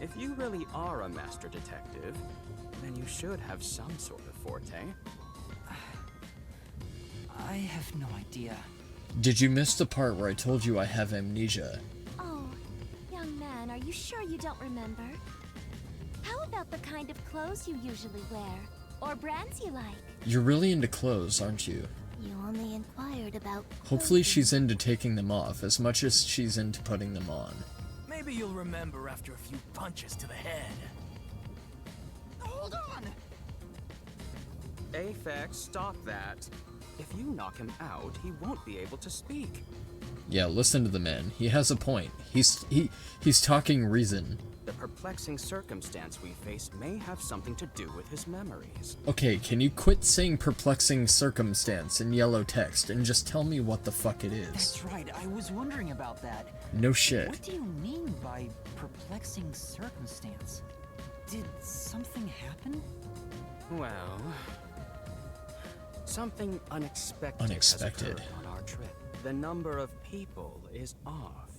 If you really are a master detective, then you should have some sort of forte. I have no idea. Did you miss the part where I told you I have amnesia? Oh, young man, are you sure you don't remember? How about the kind of clothes you usually wear? Or brands you like? You're really into clothes, aren't you? You only inquired about Hopefully clothing. she's into taking them off as much as she's into putting them on. Maybe you'll remember after a few punches to the head. Hold on! Aphex, stop that. If you knock him out, he won't be able to speak. Yeah, listen to the man. He has a point. He's talking reason. The perplexing circumstance we face may have something to do with his memories. Okay, can you quit saying perplexing circumstance in yellow text and just tell me what the fuck it is? That's right, I was wondering about that. No shit. What do you mean by perplexing circumstance? Did something happen? Well, something unexpected, Unexpected. has occurred on our trip. The number of people is off.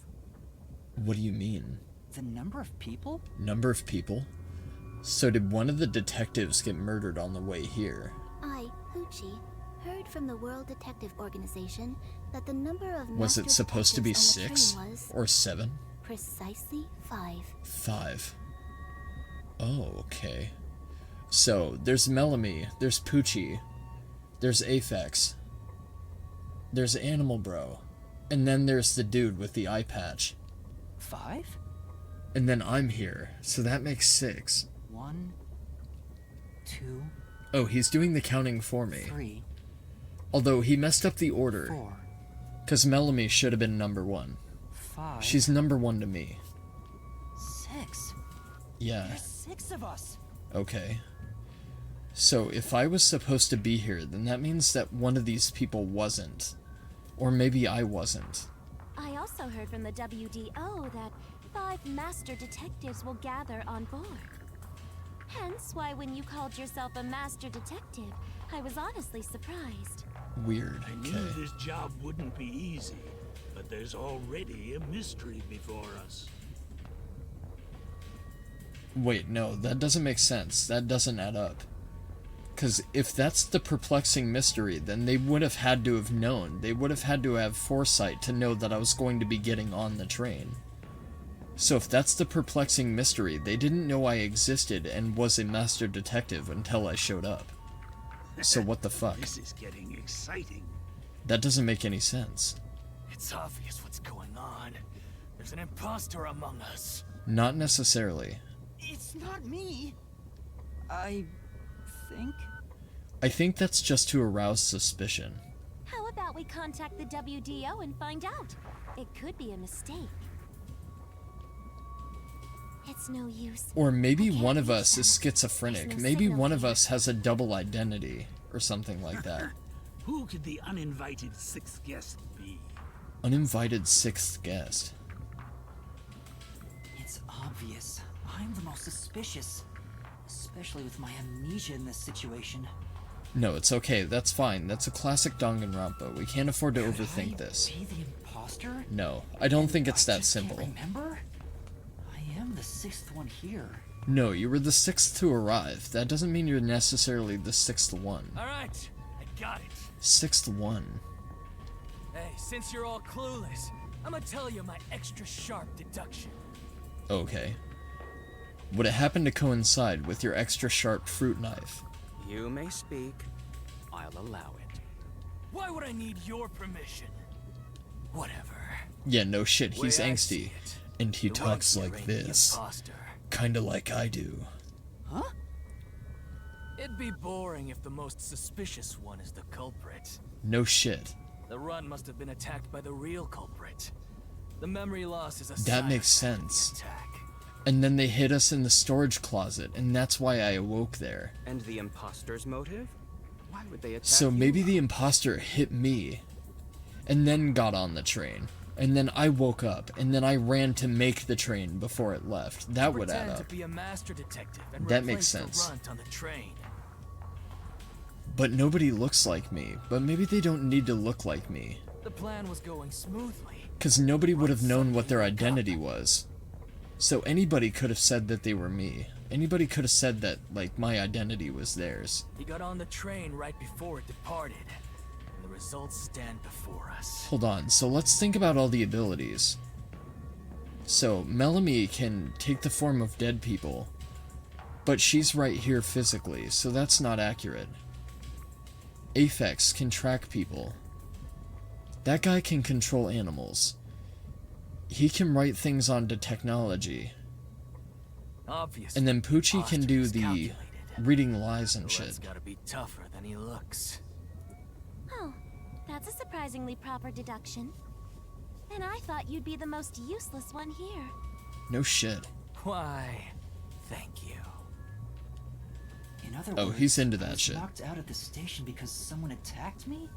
What do you mean? The number of people? Number of people? So did one of the detectives get murdered on the way here? I, Hoochie, heard from the World Detective Organization that the number of Was it master supposed to be detectives 6 on the train was or 7? precisely 5. 5. Oh, okay. So, there's Melamy, there's Poochie, there's Aphex, there's Animal Bro, and then there's the dude with the eye patch. 5? And then I'm here, so that makes 6. 1, 2, Oh, he's doing the counting for me. 3, Although he messed up the order, 4, because Melamy should have been number 1. 5. She's number 1 to me. 6. Yeah, There's 6 of us. okay. So if I was supposed to be here, then that means that one of these people wasn't. Or maybe I wasn't. I also heard from the WDO that 5 master detectives will gather on board. Hence why when you called yourself a master detective, I was honestly surprised. Weird, I okay. knew this job wouldn't be easy, but there's already a mystery before us. Wait, no, that doesn't make sense. That doesn't add up. Because if that's the perplexing mystery, then they would have had to have known. They would have had to have foresight to know that I was going to be getting on the train. So if that's the perplexing mystery, they didn't know I existed and was a master detective until I showed up. So what the fuck? This is getting exciting. That doesn't make any sense. It's obvious what's going on. There's an imposter among us. Not necessarily. It's not me. I think. I think that's just to arouse suspicion. How about we contact the WDO and find out? It could be a mistake. It's no use. Or maybe I can't one of reach us them. is schizophrenic. There's no Maybe signal one of here. us has a double identity, or something like that. Who could the uninvited 6th guest be? Uninvited 6th guest. It's obvious. I'm the most suspicious. Especially with my amnesia in this situation. No, it's okay, that's fine. That's a classic Danganronpa. We can't afford to Could overthink I this. be the imposter? No, I don't think it's I that just simple. Can't remember? I am the 6th one here. No, you were the 6th to arrive. That doesn't mean you're necessarily the 6th one. Alright, I got it. 6th one. Hey, since you're all clueless, I'm gonna tell you my extra sharp deduction. Okay. Would it happen to coincide with your extra sharp fruit knife? You may speak. I'll allow it. Why would I need your permission? Whatever. Yeah, no shit, he's Way I angsty. see it, And he the talks right here like ain't the this. imposter. Kinda like I do. Huh? It'd be boring if the most suspicious one is the culprit. No shit. The run must have been attacked by the real culprit. The memory loss is a That makes side effect of the sense. attack. And then they hid us in the storage closet, and that's why I awoke there. And the imposter's motive? Why would they attack So maybe you? the imposter hit me, and then got on the train. And then I woke up, and then I ran to make the train before it left. That would add Pretend up. to be a master detective and That makes replace sense. the runt on the train. But nobody looks like me. But maybe they don't need to look like me. The plan was going smoothly. Because nobody would have known what their identity was. So anybody could have said that they were me. Anybody could have said that, like, my identity was theirs. He got on the train right before it departed, and the results stand before us. Hold on, so let's think about all the abilities. So, Melanie can take the form of dead people, but she's right here physically, so that's not accurate. Aphex can track people. That guy can control animals. He can write things onto technology. Obviously, And then Poochie can Foster do was the calculated. reading lies and The shit. led's gotta be tougher than he looks. Oh, that's a surprisingly proper deduction. And I thought you'd be the most useless one here. No shit. Why, thank you. In other Oh, words, he's into I that was shit. knocked out at the station because someone attacked me?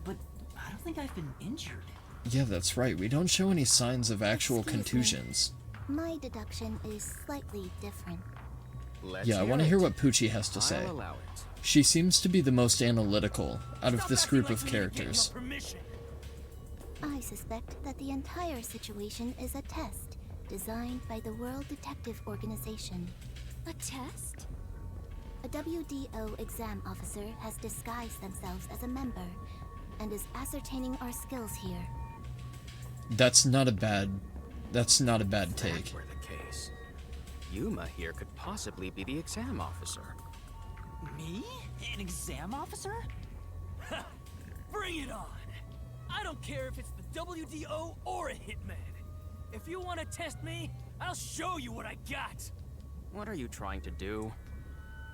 But I don't think I've been injured. Yeah, that's right. We don't show any signs of actual Excuse me. contusions. My deduction is slightly different. Let's Yeah, I want to it. hear what Poochie has to say. I'll allow it. She seems to be the most analytical out of Stop this acting group like of you need to get characters. your permission. I suspect that the entire situation is a test designed by the World Detective Organization. A test? A WDO exam officer has disguised themselves as a member and is ascertaining our skills here. That's not a bad take. That were the case, Yuma here could possibly be the exam officer. Me? An exam officer? Bring it on! I don't care if it's the WDO or a hitman. If you want to test me, I'll show you what I got. What are you trying to do?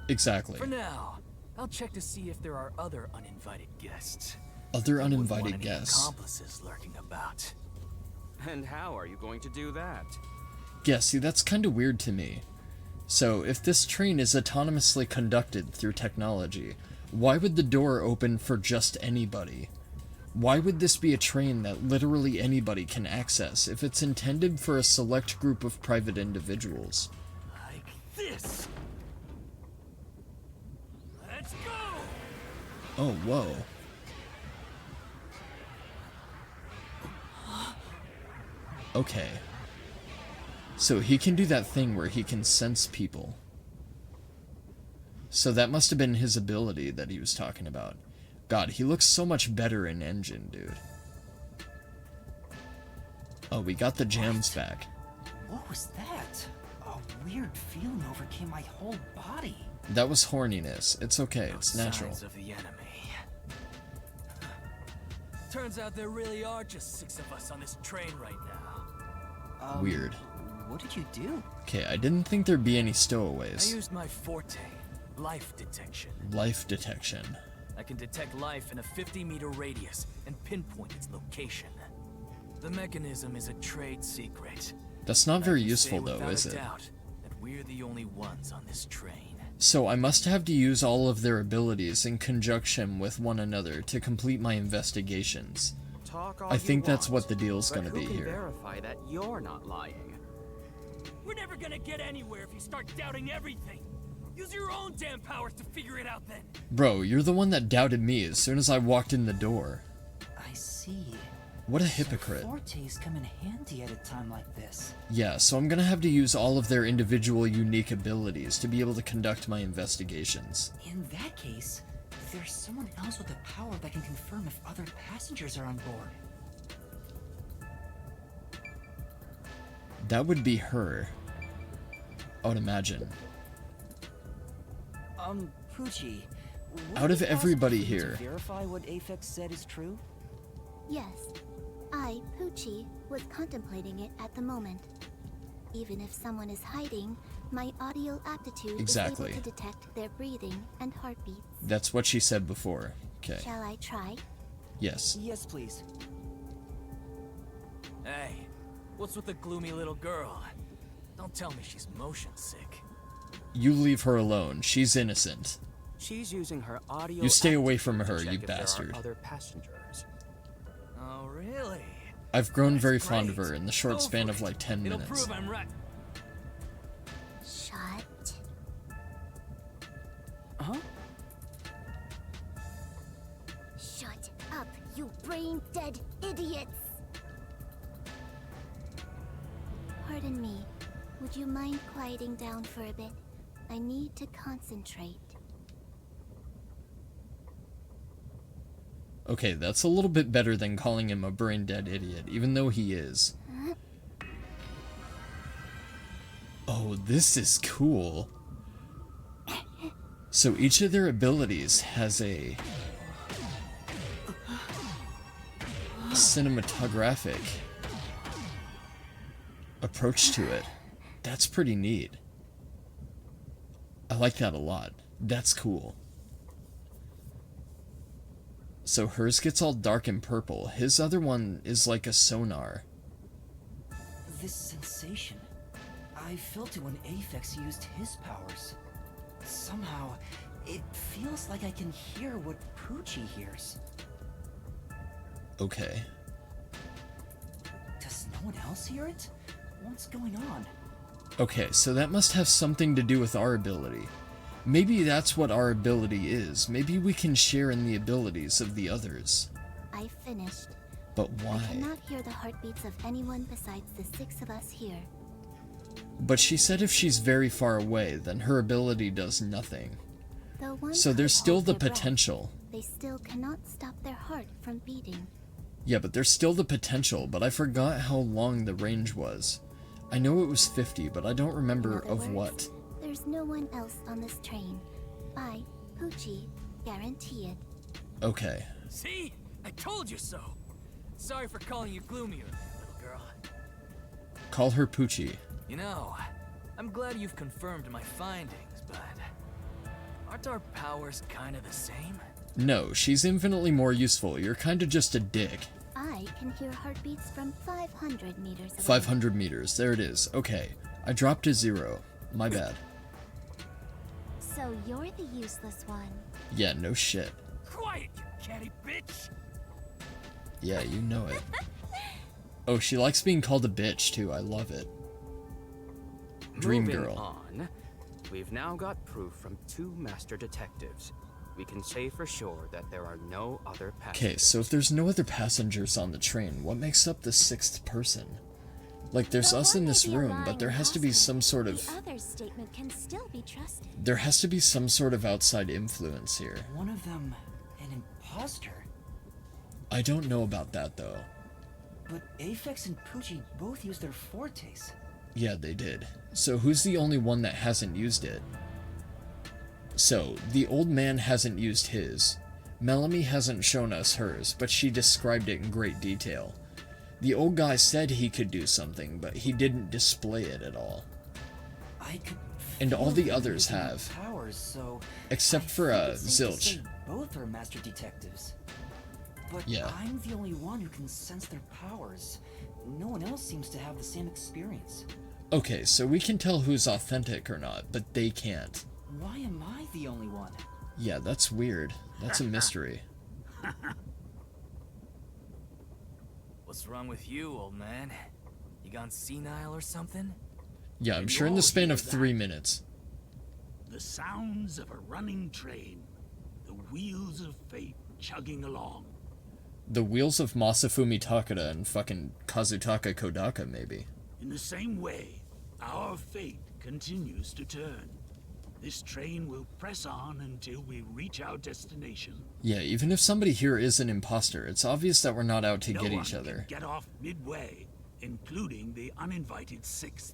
Exactly. For now, I'll check to see if there are other uninvited guests. Other Wouldn't want uninvited any guests. accomplices lurking about. And how are you going to do that? Yeah, see, that's kind of weird to me. So, if this train is autonomously conducted through technology, why would the door open for just anybody? Why would this be a train that literally anybody can access if it's intended for a select group of private individuals? Like this. Let's go! Oh, whoa. Okay. So he can do that thing where he can sense people. So that must have been his ability that he was talking about. God, he looks so much better in Engine, dude. Oh, we got the jams back. What was that? A weird feeling overcame my whole body. That was horniness. It's okay, it's No natural. signs of the enemy. Turns out there really are just 6 of us on this train right now. Weird. What did you do? Okay, I didn't think there'd be any I stowaways. used my forte, life detection. Life detection. I can detect life in a 50-meter radius and pinpoint its location. The mechanism is a trade secret. That's not I very can useful say though, without is a it? doubt that we're the only ones on this train. So I must have to use all of their abilities in conjunction with one another to complete my investigations. Talk all I think you that's want, what the deal's but gonna who be can here. verify that you're not lying? We're never gonna get anywhere if you start doubting everything. Use your own damn powers to figure it out then. Bro, you're the one that doubted me as soon as I walked in the door. I see. What a So hypocrite. fortes come in handy at a time like this. Yeah, so I'm gonna have to use all of their individual unique abilities to be able to conduct my investigations. In that case, there's someone else with a power that can confirm if other passengers are on board. That would be her. I would imagine. Poochie, would Out it of be possible everybody for you here- to verify what Aphex said is true? Yes, I, Poochie, was contemplating it at the moment. Even if someone is hiding, my audio aptitude Exactly. is able to detect their breathing and heartbeats. That's what she said before. Okay. Shall I try? Yes. Yes, please. Hey, what's with the gloomy little girl? Don't tell me she's motion sick. You leave her alone. She's innocent. She's using her audio. You stay away aptitude from to her, check you if there are bastard. other passengers. Oh, really? I've grown That's very fond of great. her in the short Go span for of it. like 10 It'll minutes. prove I'm right. Shut. Huh? Shut up, you brain-dead idiots! Pardon me, Would you mind quieting down for a bit? I need to concentrate. Okay, that's a little bit better than calling him a brain-dead idiot, even though he is. Oh, this is cool. So each of their abilities has a cinematographic approach to it. That's pretty neat. I like that a lot. That's cool. So hers gets all dark and purple. His other one is like a sonar. This sensation, I felt it when Aphex used his powers. Somehow, it feels like I can hear what Poochie hears. Okay. Does no one else hear it? What's going on? Okay, so that must have something to do with our ability. Maybe that's what our ability is. Maybe we can share in the abilities of the others. I finished. But why? I cannot hear the heartbeats of anyone besides the 6 of us here. But she said if she's very far away, then her ability does nothing. Though one So could there's still hold the their breath, potential. they still cannot stop their heart from beating. Yeah, but there's still the potential, but I forgot how long the range was. I know it was 50, but I don't remember In other of words, what. There's no one else on this train. I, Poochie, guarantee it. Okay. See? I told you so. Sorry for calling you gloomier, little girl. Call her Poochie. You know, I'm glad you've confirmed my findings, but aren't our powers kind of the same? No, she's infinitely more useful. You're kind of just a dick. I can hear heartbeats from 500 meters away. 500 meters. There it is. Okay. I dropped to 0. My bad. So you're the useless one. Yeah, no shit. Quiet, you catty bitch! Yeah, you know it. Oh, she likes being called a bitch, too. I love it. Dream Moving girl. on, we've now got proof from 2 master detectives. We can say for sure that there are no other passengers. Okay, so if there's no other passengers on the train, what makes up the 6th person? Like, there's Though us one in may this be a room, lying but there has to be imposter, some sort of... The other's statement can still be trusted. There has to be some sort of outside influence here. One of them, an imposter. I don't know about that, though. But Aphex and Poochie both used their fortes. Yeah, they did. So who's the only one that hasn't used it? So, the old man hasn't used his. Melanie hasn't shown us hers, but she described it in great detail. The old guy said he could do something, but he didn't display it at all. I could And all feel the them others using their have. powers, so Except I for, think it's safe to Zilch. say both are master detectives. But Yeah. I'm the only one who can sense their powers. No one else seems to have the same experience. Okay, so we can tell who's authentic or not, but they can't. Why am I the only one? Yeah, that's weird. That's a mystery. What's wrong with you, old man? You gone senile or something? Yeah, I'm Can sure in you the all span hear of that? 3 minutes. The sounds of a running train. The wheels of fate chugging along. The wheels of Masafumi Takada and fucking Kazutaka Kodaka, maybe. In the same way, our fate continues to turn. This train will press on until we reach our destination. Yeah, even if somebody here is an imposter, it's obvious that we're not out to No get one each can other. get off midway, including the uninvited 6th.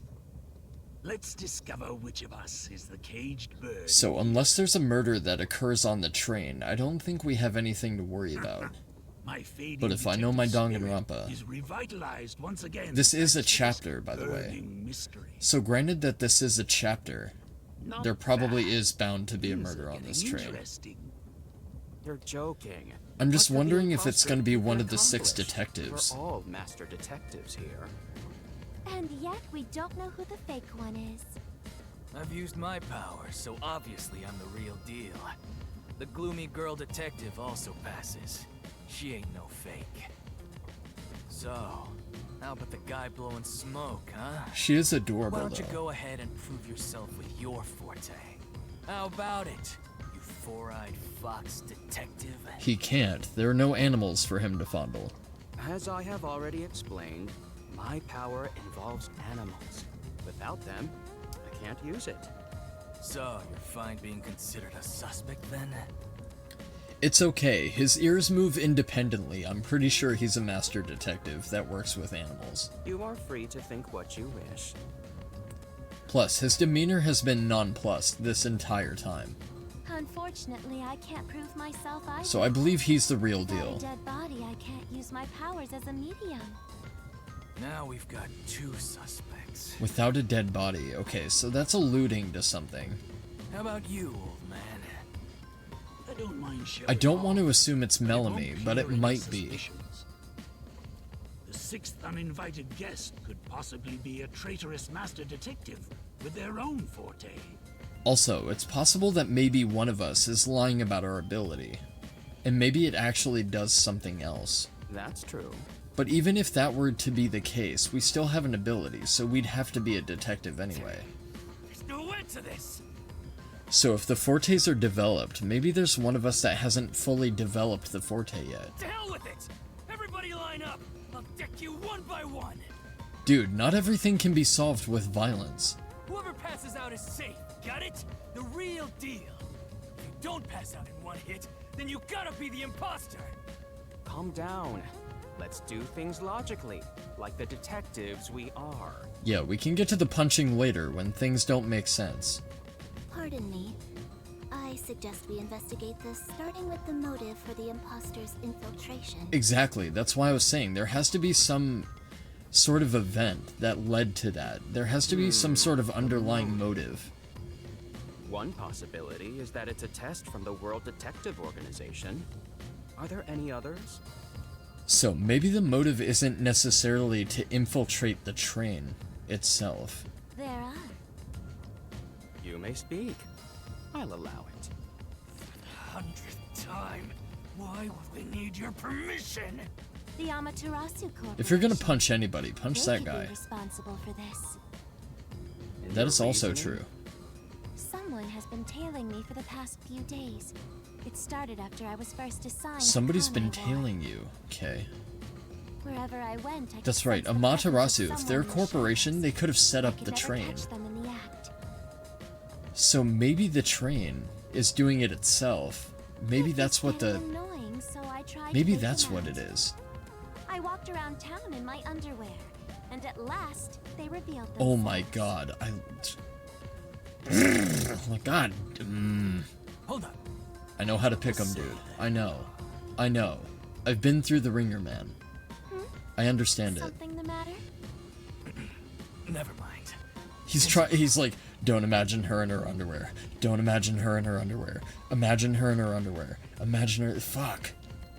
Let's discover which of us is the caged bird. So, unless there's a murder that occurs on the train, I don't think we have anything to worry about. My fading But if I know my detective Danganronpa- spirit is revitalized once again. This is a thanks to chapter, this by the way. burning mystery. So, granted that this is a chapter, Not there probably bad. is bound to be a Things murder are on this getting train. interesting. You're joking. I'm just What could the wondering if it's imposter gonna be even one of the 6 accomplish? detectives. We're all master detectives here. And yet we don't know who the fake one is. I've used my powers, so obviously I'm the real deal. The gloomy girl detective also passes. She ain't no fake. So, how about the guy blowing smoke, huh? She is Why adorable, don't you though. go ahead and prove yourself with your forte? How about it, you four-eyed fox detective? He can't. There are no animals for him to fondle. As I have already explained, my power involves animals. Without them, I can't use it. So, you're fine being considered a suspect then? It's okay. His ears move independently. I'm pretty sure he's a master detective that works with animals. You are free to think what you wish. Plus, his demeanor has been nonplussed this entire time. Unfortunately, I can't prove myself either. So I believe he's the real Without deal. a dead body, I can't use my powers as a medium. Now we've got 2 suspects. Without a dead body. Okay, so that's alluding to something. How about you, old man? I don't mind showing I don't off, want to assume it's but it won't Melanie, but it clear any might be. suspicions. The 6th uninvited guest could possibly be a traitorous master detective with their own forte. Also, it's possible that maybe one of us is lying about our ability. And maybe it actually does something else. That's true. But even if that were to be the case, we still have an ability, so we'd have to be a detective anyway. There's no end to this! So if the fortes are developed, maybe there's one of us that hasn't fully developed the forte yet. To hell with it! Everybody line up! I'll deck you one by one! Dude, not everything can be solved with violence. Whoever passes out is safe, got it? The real deal. If you don't pass out in one hit, then you gotta be the imposter! Calm down. Let's do things logically, like the detectives we are. Yeah, we can get to the punching later when things don't make sense. Pardon me. I suggest we investigate this, starting with the motive for the imposter's infiltration. Exactly, that's why I was saying there has to be some sort of event that led to that. There has to be some sort of underlying motive. One possibility is that it's a test from the World Detective Organization. Are there any others? So maybe the motive isn't necessarily to infiltrate the train itself. There are. You may speak. I'll allow it. 100th time. Why would they need your permission? The Amaterasu Corporation. If you're gonna punch anybody, punch They that could be guy. responsible for this. And That your is also reasoning? true. Someone has been tailing me for the past few days. It started after I was first assigned to Somebody's been Kanai Ward. tailing you. Okay. Wherever I went, I could That's right, sense the presence of Amaterasu. If they're a someone in the corporation, shadows. they could have set I up could the never train. catch them in the act. So maybe the train is doing it itself. Maybe It that's was what the... getting annoying, so I tried to Maybe wait that's them what out. it is. I walked around town in my underwear, and at last they revealed themselves. Oh my god, oh my god. Hold up. I know how to pick 'em, dude. I know. I know. I've been through the ringer, man. I understand it. Something the matter? Never mind. He's like, don't imagine her in her underwear. Don't imagine her in her underwear. Imagine her in her underwear. Imagine her. Fuck.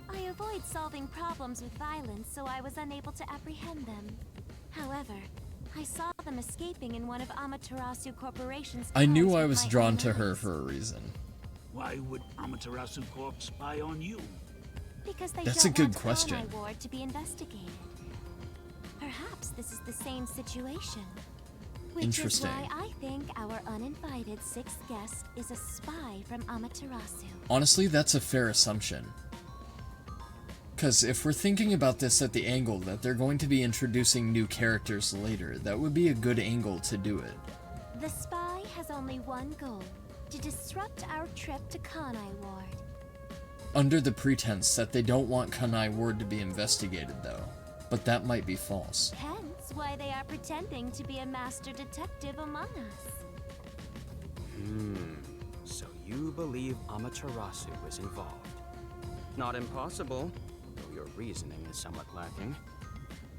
I avoid solving problems with violence, so I was unable to apprehend them. However, I saw them escaping in one of Amaterasu Corporation's I knew cars I with was my drawn own to her eyes. for a reason. Why would Amaterasu Corp spy on you? Because they That's a don't good want question. Kanai Ward to be investigated. Perhaps this is the same situation. Which Interesting. is why I think our uninvited 6th guest is a spy from Amaterasu. Honestly, that's a fair assumption. Because if we're thinking about this at the angle that they're going to be introducing new characters later, that would be a good angle to do it. The spy has only one goal: to disrupt our trip to Kanai Ward. Under the pretense that they don't want Kanai Ward to be investigated, though. But that might be false. Hence why they are pretending to be a master detective among us. So you believe Amaterasu was involved? Not impossible, though your reasoning is somewhat lacking.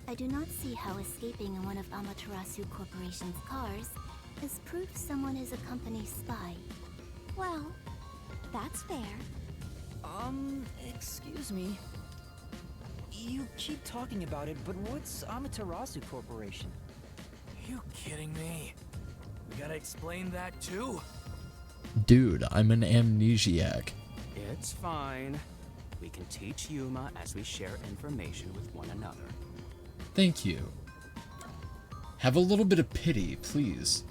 I do not see how escaping in one of Amaterasu Corporation's cars is proof someone is a company spy. Well, that's fair. Excuse me. You keep talking about it, but what's Amaterasu Corporation? You kidding me? We gotta explain that too? Dude, I'm an amnesiac. It's fine. We can teach Yuma as we share information with one another. Thank you. Have a little bit of pity, please.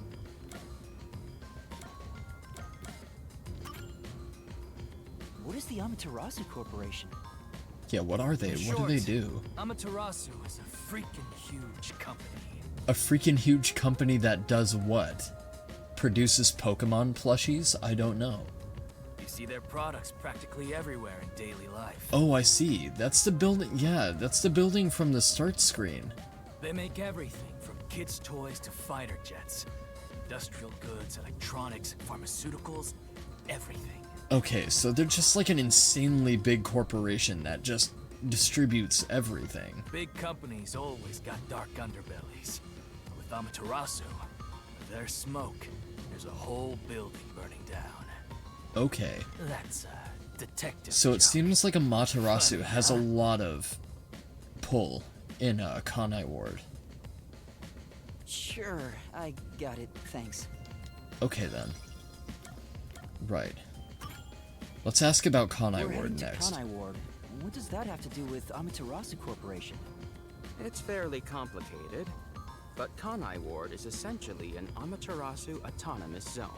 What is the Amaterasu Corporation? Yeah, what are they? In What do they short, do? Amaterasu is a freaking huge company. A freaking huge company that does what? Produces Pokemon plushies? I don't know. You see their products practically everywhere in daily life. Oh, I see. That's the building. Yeah, that's the building from the start screen. They make everything from kids' toys to fighter jets. Industrial goods, electronics, pharmaceuticals, everything. Okay, so they're just like an insanely big corporation that just distributes everything. Big companies always got dark underbellies. With Amaterasu, their smoke, there's a whole building burning down. Okay. That's a detective So it job. seems like Amaterasu has a lot of pull in Kanai Ward. Sure, I got it, thanks. Okay then. Right. Let's ask about Kanai We're heading Ward to next. Kanai Ward. What does that have to do with Amaterasu Corporation? It's fairly complicated, but Kanai Ward is essentially an Amaterasu autonomous zone.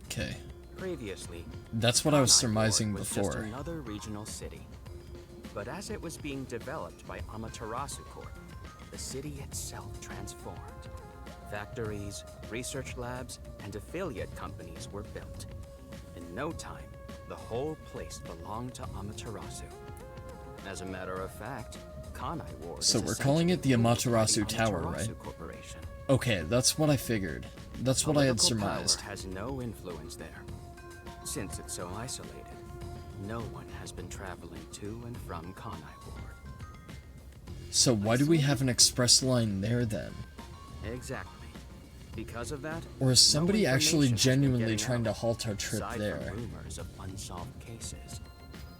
Okay. Previously, That's what I was Kanai surmising Ward was before. just another regional city. But as it was being developed by Amaterasu Corp, the city itself transformed. Factories, research labs, and affiliate companies were built. In no time, the whole place belonged to Amaterasu. As a matter of fact, Kanai Ward So is we're calling it the essentially Amaterasu ruled by the Tower, Amaterasu right? Corporation. Okay, that's what I figured. That's what I had Political surmised. Power has no influence there. Since it's so isolated, no one has been traveling to and from Kanai Ward. So why do we have an express line there then? Exactly. Because of that, Or is somebody no actually information has been genuinely getting trying to out, halt our trip aside there? from rumors of unsolved cases.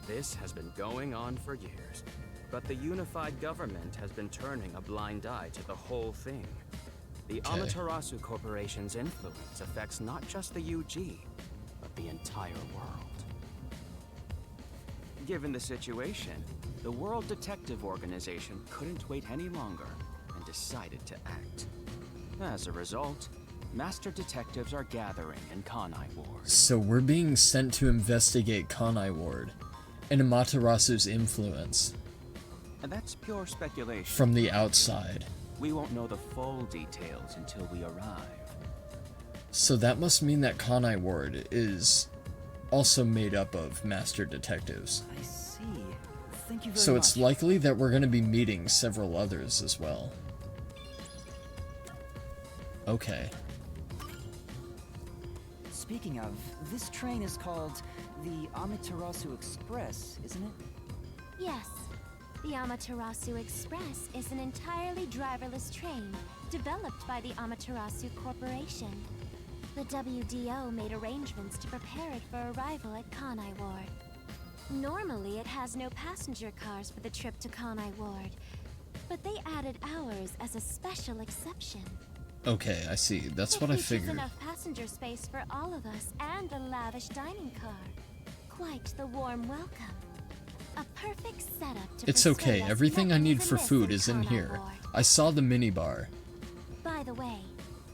This has been going on for years, but the unified government has been turning a blind eye to the whole thing. The Okay. Amaterasu Corporation's influence affects not just the UG, but the entire world. Given the situation, the World Detective Organization couldn't wait any longer and decided to act. As a result, master detectives are gathering in Kanai Ward. So we're being sent to investigate Kanai Ward and Amaterasu's influence And that's pure speculation. from the outside. We won't know the full details until we arrive. So that must mean that Kanai Ward is also made up of master detectives. I see. Thank you very So much. it's likely that we're going to be meeting several others as well. Okay. Speaking of, this train is called the Amaterasu Express, isn't it? Yes. The Amaterasu Express is an entirely driverless train developed by the Amaterasu Corporation. The WDO made arrangements to prepare it for arrival at Kanai Ward. Normally, it has no passenger cars for the trip to Kanai Ward, but they added ours as a special exception. Okay, I see. That's It what I features figured. enough passenger space for all of us and a lavish dining car. Quite the warm welcome. A perfect setup to It's persuade okay. us Everything I nothing need is for amiss food is in Kanai here. Ward. I saw the minibar. By the way,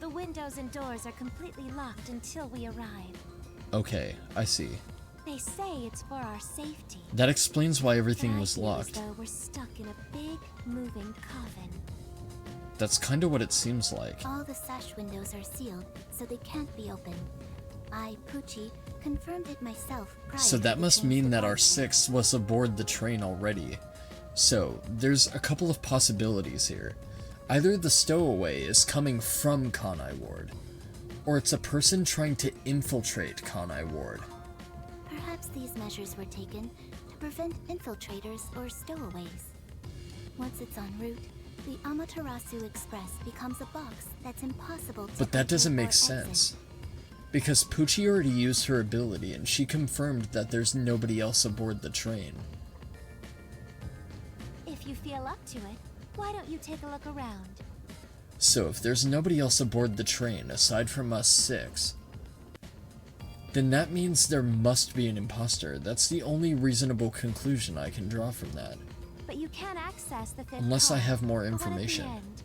the windows and doors are completely locked until we arrive. Okay, I see. They say it's for our safety. That explains why everything But I was feel locked. As though we're stuck in a big, moving coffin. That's kind of what it seems like. All the sash windows are sealed, so they can't be opened. I, Poochie, confirmed it myself prior So to that the must train's mean that our departure. sixth was aboard the train already. So, there's a couple of possibilities here. Either the stowaway is coming from Kanai Ward, or it's a person trying to infiltrate Kanai Ward. Perhaps these measures were taken to prevent infiltrators or stowaways. Once it's en route, the Amaterasu Express becomes a box that's impossible to But that doesn't enter or make exit. sense. Because Poochie already used her ability and she confirmed that there's nobody else aboard the train. If you feel up to it, why don't you take a look around? So if there's nobody else aboard the train aside from us six, then that means there must be an imposter. That's the only reasonable conclusion I can draw from that. But you can access the fifth Unless I car, have more the one at the information. end.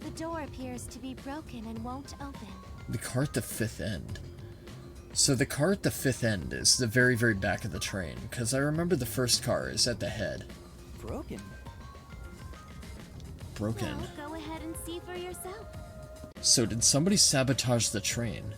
The door appears to be broken and won't open. The car at the fifth end. So the car at the fifth end is the very, very back of the train, because I remember the first car is at the head. Broken. Broken. Well, go ahead and see for yourself. So did somebody sabotage the train?